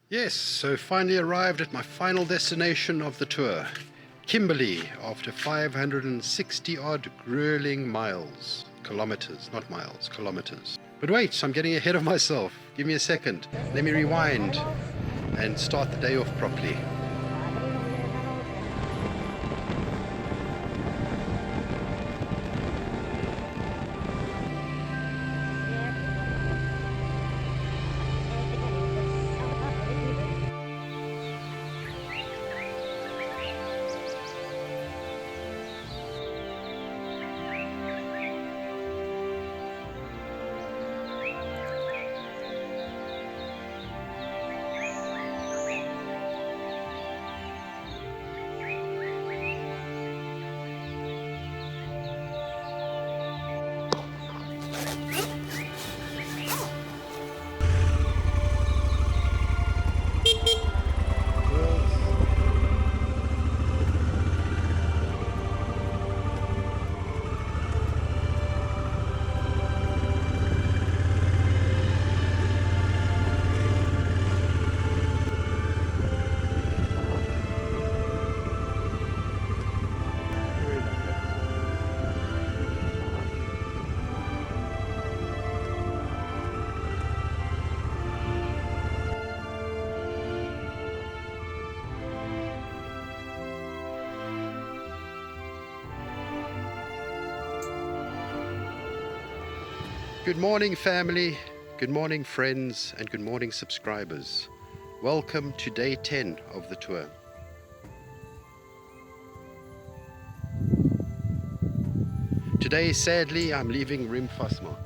Yes, so finally arrived at my final destination of the tour, Kimberley, after 560 odd grueling miles. Kilometers, not miles, kilometers. But wait, I'm getting ahead of myself. Give me a second. Let me rewind and start the day off properly. Good morning, family. Good morning, friends, and good morning, subscribers. Welcome to day 10 of the tour. Today, sadly, I'm leaving Rimfasmark.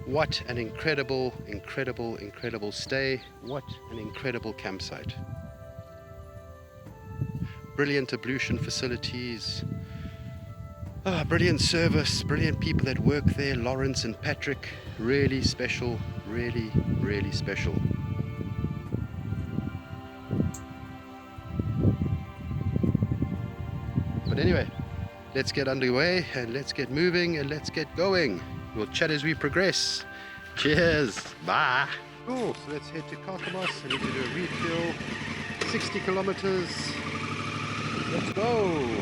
What an incredible, incredible, incredible stay. What an incredible campsite. Brilliant ablution facilities. Brilliant service, brilliant people that work there, Lawrence and Patrick, really special, really, really special. But anyway, let's get underway and let's get moving and let's get going. We'll chat as we progress. Cheers, bye. Cool, so let's head to Kalkamas. I need to do a refuel, 60 kilometers. Let's go.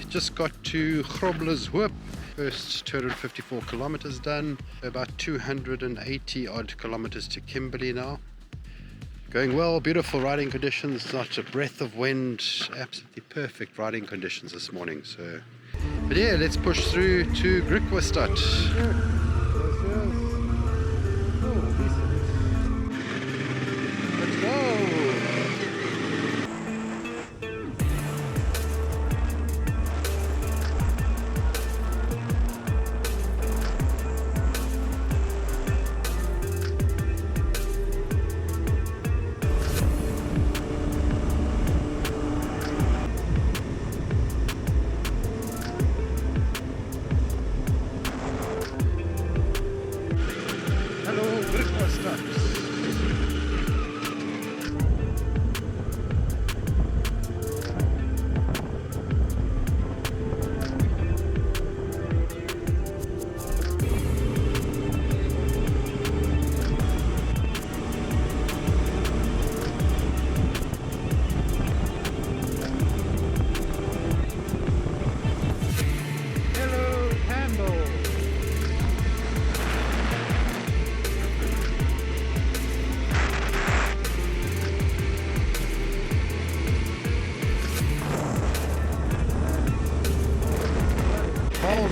Just got to Grobler's Hoop. First 254 kilometers done, about 280 odd kilometers to Kimberley now. Going well, beautiful riding conditions, not a breath of wind, absolutely perfect riding conditions this morning. So, but yeah, let's push through to Grikwastadt. Let's go!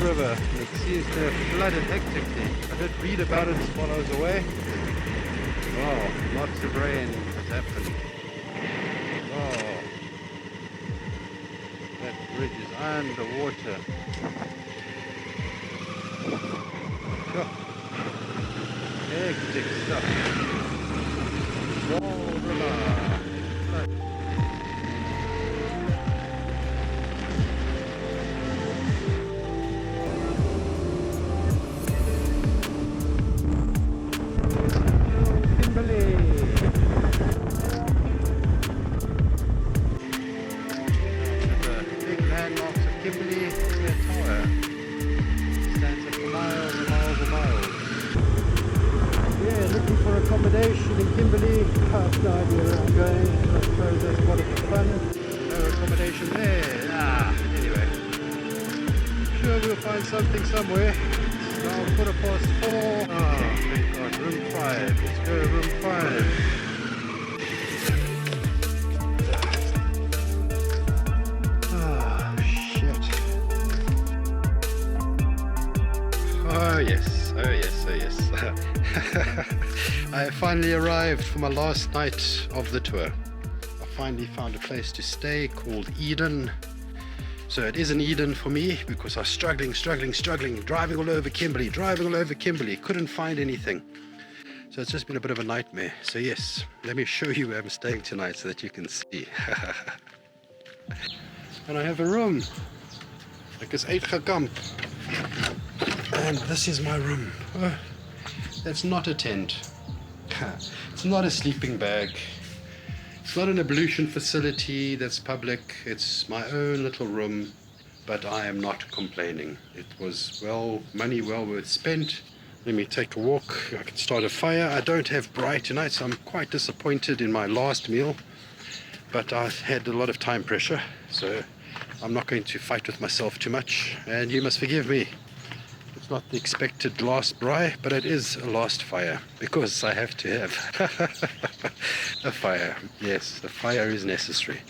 river. It seems to have flooded hectically. I did read about it while I was away. Oh, lots of rain has happened. Oh, that bridge is underwater. Sure. Hectic stuff. Wall river. Kimberley. The big landmarks of Kimberley is their tower. Stands up for miles and miles and miles. Yeah, looking for accommodation in Kimberley. I have no idea where I'm going. I suppose that's part of the fun. No accommodation there. Anyway. Sure we'll find something somewhere. It's now 4:15. Thank God. Room 5. Let's go room 5. Shit. Oh yes. I finally arrived for my last night of the tour. I finally found a place to stay called Eden. So it is an Eden for me because I was struggling, driving all over Kimberley, couldn't find anything. So it's just been a bit of a nightmare. So yes, let me show you where I'm staying tonight so that you can see. And I have a room. Ek is uitgekamp. And this is my room. Oh, that's not a tent. It's not a sleeping bag. It's not an ablution facility that's public. It's my own little room, but I am not complaining. It was money well worth spent. Let me take a walk. I can start a fire. I don't have braai tonight, so I'm quite disappointed in my last meal, but I had a lot of time pressure, so I'm not going to fight with myself too much, and you must forgive me. It's not the expected last braai, but it is a last fire, because I have to have a fire. Yes, the fire is necessary.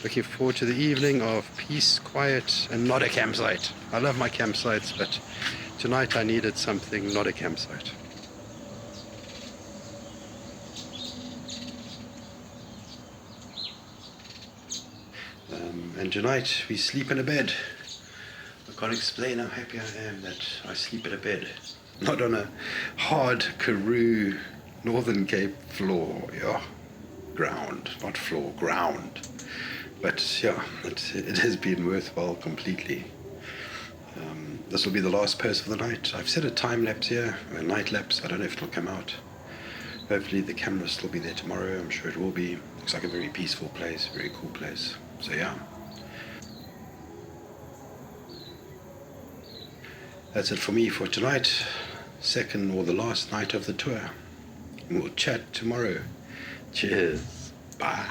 Looking forward to the evening of peace, quiet, and not a campsite. I love my campsites, but tonight I needed something not a campsite. And tonight we sleep in a bed. I can't explain how happy I am that I sleep in a bed. Not on a hard Karoo Northern Cape floor. Yeah, ground, not floor, ground. But yeah, it has been worthwhile completely. This will be the last post for the night. I've set a time lapse here, a night lapse. I don't know if it'll come out. Hopefully the camera will still be there tomorrow. I'm sure it will be. Looks like a very peaceful place, very cool place. So yeah. That's it for me for tonight. Second or the last night of the tour. We'll chat tomorrow. Cheers. Bye.